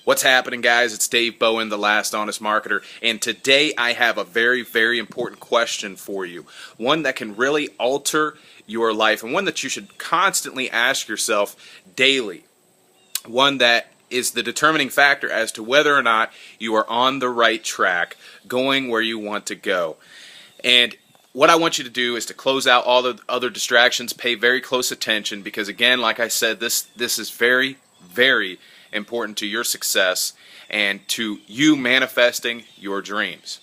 What's happening, guys? It's Dave Bowen, the Last Honest Marketer, and today I have a very, very important question for you. One that can really alter your life, and one that you should constantly ask yourself daily. One that is the determining factor as to whether or not you are on the right track, going where you want to go. And what I want you to do is to close out all the other distractions, pay very close attention, because again, like I said, this is very, very important to your success and to you manifesting your dreams.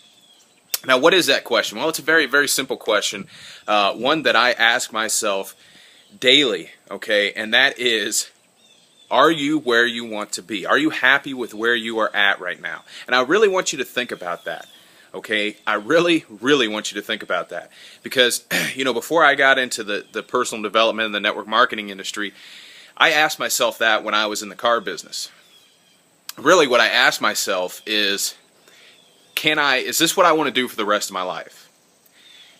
Now, what is that question? Well, it's a very, very simple question, one that I ask myself daily, okay, and that is, are you where you want to be? Are you happy with where you are at right now? And I really want you to think about that, okay? I really, really want you to think about that, because, you know, before I got into the personal development and the network marketing industry, I asked myself that when I was in the car business. Really, what I asked myself is, is this what I want to do for the rest of my life?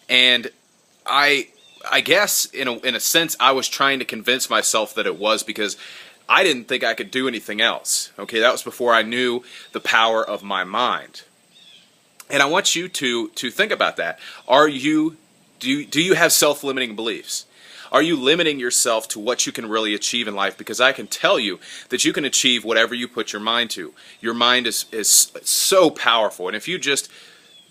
And I guess in a sense I was trying to convince myself that it was, because I didn't think I could do anything else. Okay, that was before I knew the power of my mind. And I want you to think about that. Do you have self-limiting beliefs? Are you limiting yourself to what you can really achieve in life? Because I can tell you that you can achieve whatever you put your mind to. Your mind is so powerful. And if you just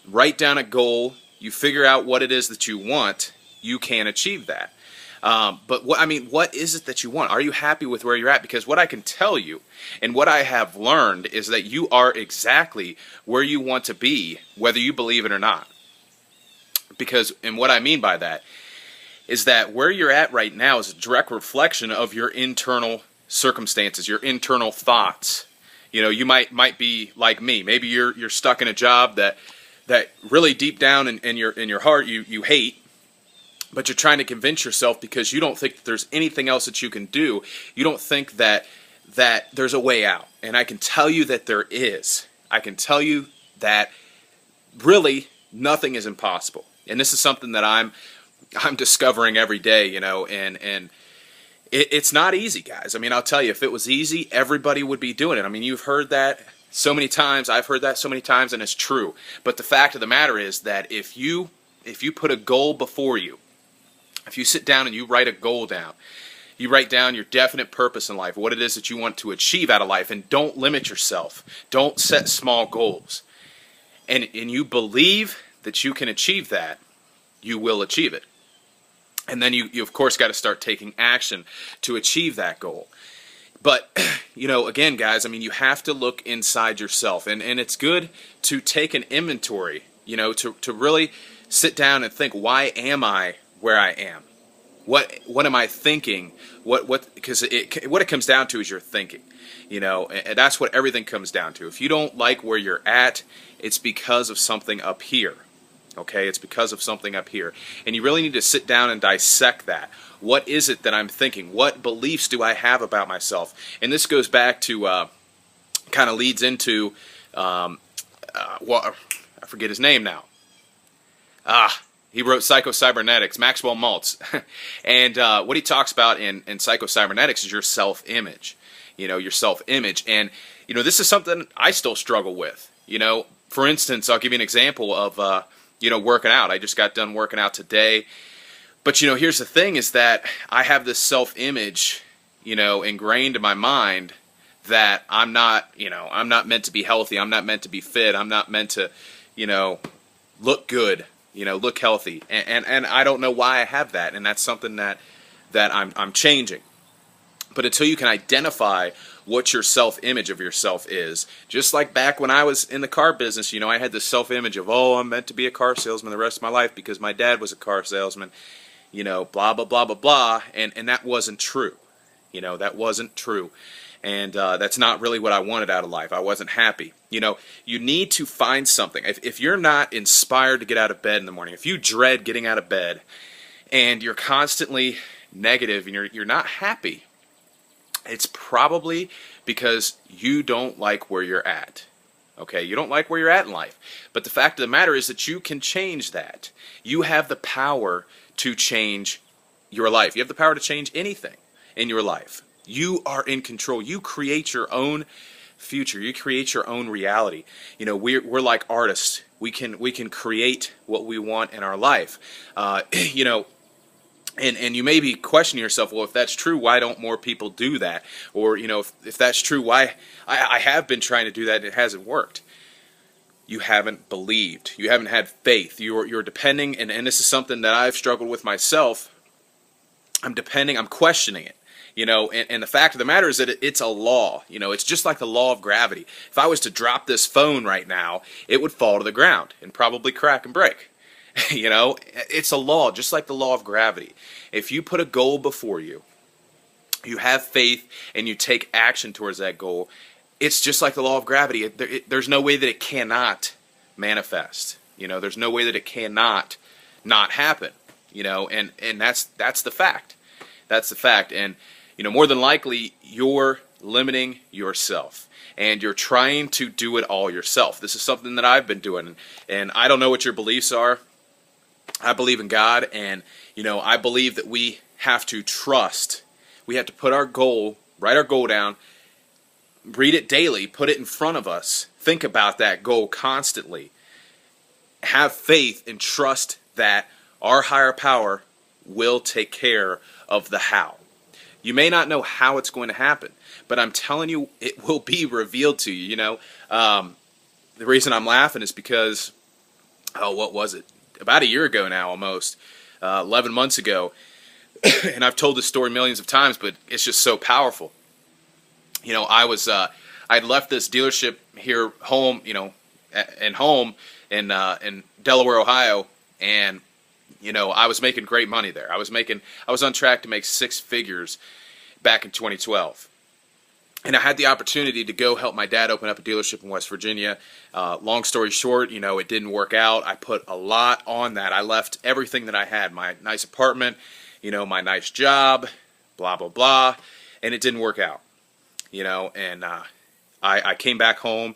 write down a goal, you figure out what it is that you want, you can achieve that. But what is it that you want? Are you happy with where you're at? Because what I can tell you and what I have learned is that you are exactly where you want to be, whether you believe it or not. And what I mean by that is that where you're at right now is a direct reflection of your internal circumstances, your internal thoughts. You know, you might be like me. Maybe you're stuck in a job that really deep down in your heart you hate, but you're trying to convince yourself because you don't think that there's anything else that you can do. You don't think that there's a way out. And I can tell you that there is. I can tell you that really nothing is impossible. And this is something that I'm discovering every day, you know, and it's not easy, guys. I mean, I'll tell you, if it was easy, everybody would be doing it. I mean, you've heard that so many times. I've heard that so many times, and it's true. But the fact of the matter is that if you put a goal before you, if you sit down and you write a goal down, you write down your definite purpose in life, what it is that you want to achieve out of life, and don't limit yourself. Don't set small goals. And you believe that you can achieve that, you will achieve it. And then you of course got to start taking action to achieve that goal. But, you know, again, guys, I mean, you have to look inside yourself. And it's good to take an inventory, you know, to really sit down and think, why am I where I am? What am I thinking? Because what it comes down to is your thinking. You know, and that's what everything comes down to. If you don't like where you're at, it's because of something up here. Okay, it's because of something up here. And you really need to sit down and dissect that. What is it that I'm thinking? What beliefs do I have about myself? And this goes back to, kind of leads into, well, I forget his name now. He wrote Psycho-Cybernetics, Maxwell Maltz. And what he talks about in Psycho-Cybernetics is your self-image. You know, your self-image. And, you know, this is something I still struggle with. You know, for instance, I'll give you an example of, you know, working out. I just got done working out today. But, you know, here's the thing is that I have this self-image, you know, ingrained in my mind that I'm not meant to be healthy. I'm not meant to be fit. I'm not meant to, you know, look good, you know, look healthy. And I don't know why I have that. And that's something that I'm changing. But until you can identify what your self-image of yourself is, just like back when I was in the car business, you know, I had this self-image of, oh, I'm meant to be a car salesman the rest of my life because my dad was a car salesman, you know, blah, blah, blah, blah, blah, and that wasn't true. You know, that wasn't true. And that's not really what I wanted out of life. I wasn't happy. You know, you need to find something. If you're not inspired to get out of bed in the morning, if you dread getting out of bed and you're constantly negative and you're not happy, it's probably because you don't like where you're at. Okay, you don't like where you're at in life. But the fact of the matter is that you can change that. You have the power to change your life. You have the power to change anything in your life. You are in control. You create your own future. You create your own reality. You know, we're like artists. We can create what we want in our life. You know, and you may be questioning yourself, well, if that's true, why don't more people do that? Or, you know, if that's true, why I have been trying to do that and it hasn't worked. You haven't believed. You haven't had faith. You're depending, and this is something that I've struggled with myself. I'm questioning it. You know, and the fact of the matter is that it's a law. You know, it's just like the law of gravity. If I was to drop this phone right now, it would fall to the ground and probably crack and break. You know, it's a law, just like the law of gravity. If you put a goal before you, you have faith, and you take action towards that goal, it's just like the law of gravity. There's no way that it cannot manifest. You know, there's no way that it cannot not happen. You know, and that's the fact. That's the fact. And, you know, more than likely, you're limiting yourself. And you're trying to do it all yourself. This is something that I've been doing. And I don't know what your beliefs are. I believe in God, and, you know, I believe that we have to trust. We have to put our goal, write our goal down, read it daily, put it in front of us, think about that goal constantly, have faith and trust that our higher power will take care of the how. You may not know how it's going to happen, but I'm telling you, it will be revealed to you. You know, the reason I'm laughing is because, what was it? About a year ago now, almost 11 months ago, and I've told this story millions of times, but it's just so powerful. You know, I'd left this dealership here home, you know, in Delaware, Ohio, and, you know, I was making great money there. I was on track to make 6 figures back in 2012. And I had the opportunity to go help my dad open up a dealership in West Virginia. Long story short, you know, it didn't work out. I put a lot on that. I left everything that I had, my nice apartment, you know, my nice job, blah, blah, blah, and it didn't work out, you know, and I came back home,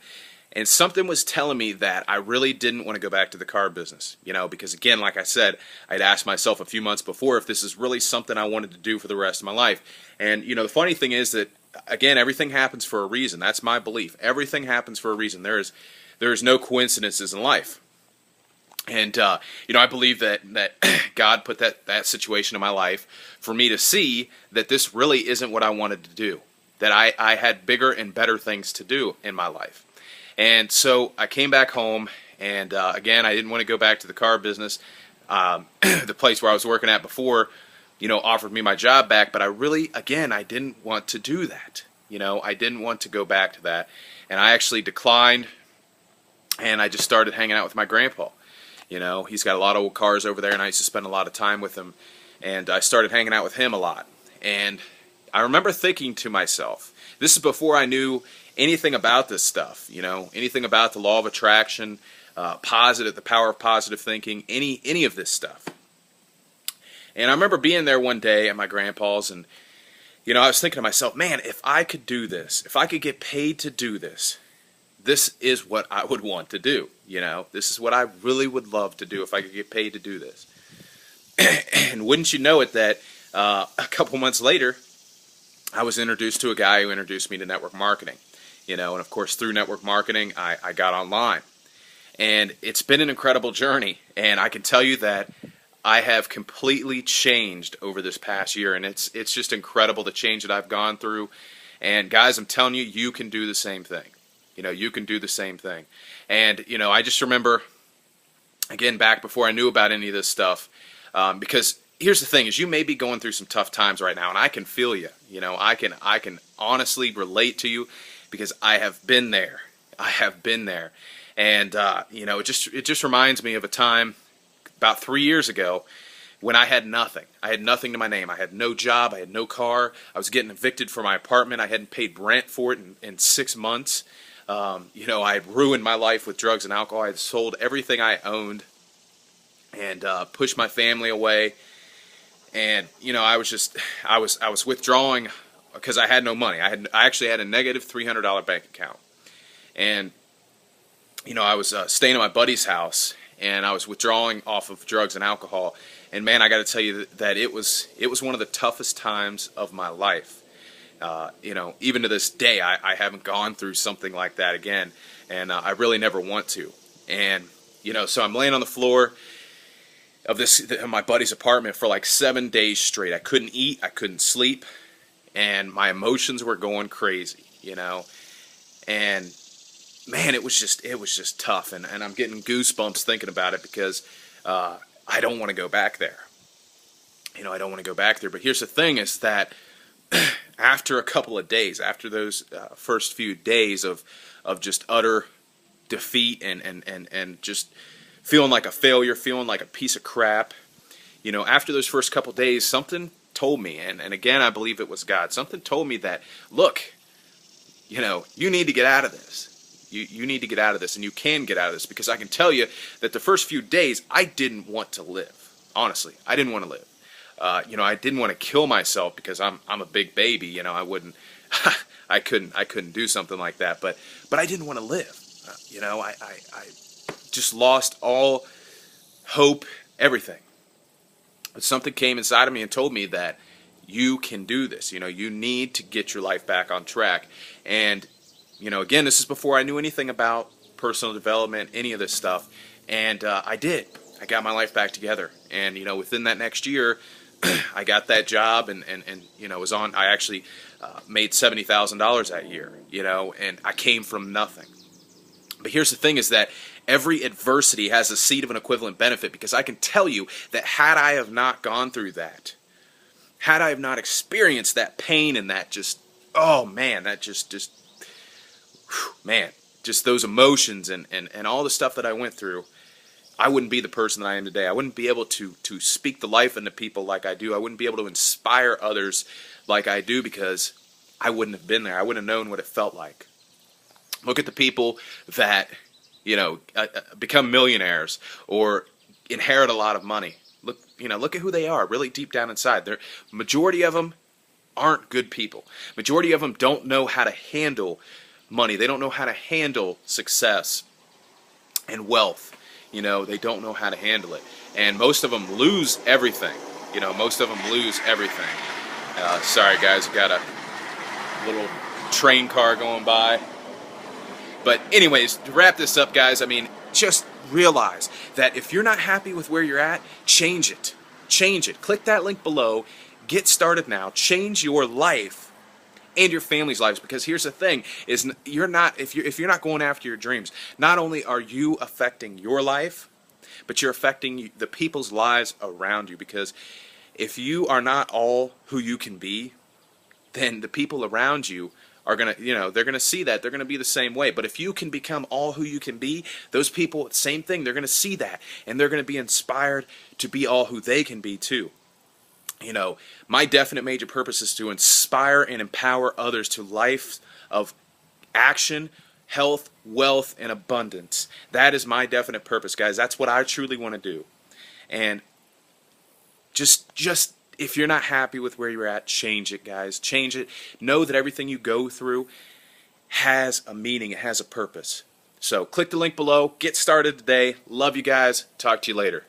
and something was telling me that I really didn't want to go back to the car business, you know, because, again, like I said, I'd asked myself a few months before if this is really something I wanted to do for the rest of my life. And, you know, the funny thing is that, again, everything happens for a reason. That's my belief. Everything happens for a reason. There is no coincidences in life. And, you know, I believe that God put that situation in my life for me to see that this really isn't what I wanted to do, that I had bigger and better things to do in my life. And so I came back home, and, again, I didn't want to go back to the car business. The place where I was working at before, you know, offered me my job back, but I really, again, I didn't want to do that. You know, I didn't want to go back to that. And I actually declined, and I just started hanging out with my grandpa. You know, he's got a lot of old cars over there, and I used to spend a lot of time with him. And I started hanging out with him a lot. And I remember thinking to myself, this is before I knew anything about this stuff, you know, anything about the law of attraction, the power of positive thinking, any of this stuff. And I remember being there one day at my grandpa's, and, you know, I was thinking to myself, man, if I could do this, if I could get paid to do this, this is what I would want to do, you know. This is what I really would love to do if I could get paid to do this. And wouldn't you know it that a couple months later, I was introduced to a guy who introduced me to network marketing, you know, and of course through network marketing, I got online. And it's been an incredible journey, and I can tell you that I have completely changed over this past year, and it's just incredible the change that I've gone through. And guys, I'm telling you, you can do the same thing. You know, you can do the same thing. And, you know, I just remember, again, back before I knew about any of this stuff, because here's the thing, is you may be going through some tough times right now, and I can feel you. You know, I can honestly relate to you because I have been there. I have been there. And, you know, it just reminds me of a time about 3 years ago when I had nothing. I had nothing to my name. I had no job. I had no car. I was getting evicted from my apartment. I hadn't paid rent for it in 6 months. You know, I had ruined my life with drugs and alcohol. I had sold everything I owned and pushed my family away. And, you know, I was withdrawing because I had no money. I actually had a negative $300 bank account. And, you know, I was staying at my buddy's house, and I was withdrawing off of drugs and alcohol. And man, I got to tell you that it was one of the toughest times of my life. Even to this day, I haven't gone through something like that again, and I really never want to. And so I'm laying on the floor of my buddy's apartment for like 7 days straight. I couldn't eat, I couldn't sleep, and my emotions were going crazy, And man, it was just tough, and I'm getting goosebumps thinking about it because I don't want to go back there. I don't want to go back there. But here's the thing: is that after a couple of days, after those first few days of just utter defeat and just feeling like a failure, feeling like a piece of crap, after those first couple of days, something told me, and again, I believe it was God, something told me that, look, you need to get out of this. You need to get out of this, and you can get out of this, because I can tell you that the first few days, I didn't want to live. Honestly, I didn't want to live. I didn't want to kill myself because I'm a big baby. I wouldn't, I couldn't do something like that. But I didn't want to live. I just lost all hope, everything. But something came inside of me and told me that you can do this. You need to get your life back on track. And again, this is before I knew anything about personal development, any of this stuff. And I did. I got my life back together. And within that next year, I got that job, and was on. I actually made $70,000 that year, and I came from nothing. But here's the thing: is that every adversity has a seed of an equivalent benefit, because I can tell you that had I have not gone through that, had I have not experienced that pain and that just those emotions and all the stuff that I went through, I wouldn't be the person that I am today. I wouldn't be able to speak the life into people like I do. I wouldn't be able to inspire others like I do, because I wouldn't have been there. I wouldn't have known what it felt like. Look at the people that, become millionaires or inherit a lot of money. Look at who they are really deep down inside. The majority of them aren't good people. Majority of them don't know how to handle money. They don't know how to handle success and wealth. They don't know how to handle it. And most of them lose everything. Most of them lose everything. Sorry, guys, got a little train car going by. But anyways, to wrap this up, guys, just realize that if you're not happy with where you're at, change it. Change it. Click that link below. Get started now. Change your life and your family's lives, because here's the thing: is if you're not going after your dreams, not only are you affecting your life, but you're affecting the people's lives around you. Because if you are not all who you can be, then the people around you are gonna, they're gonna see that. They're gonna be the same way. But if you can become all who you can be, those people, same thing. They're gonna see that, and they're gonna be inspired to be all who they can be too. My definite major purpose is to inspire and empower others to life of action, health, wealth, and abundance. That is my definite purpose, guys. That's what I truly want to do. And just if you're not happy with where you're at, change it, guys. Change it. Know that everything you go through has a meaning. It has a purpose. So click the link below. Get started today. Love you guys. Talk to you later.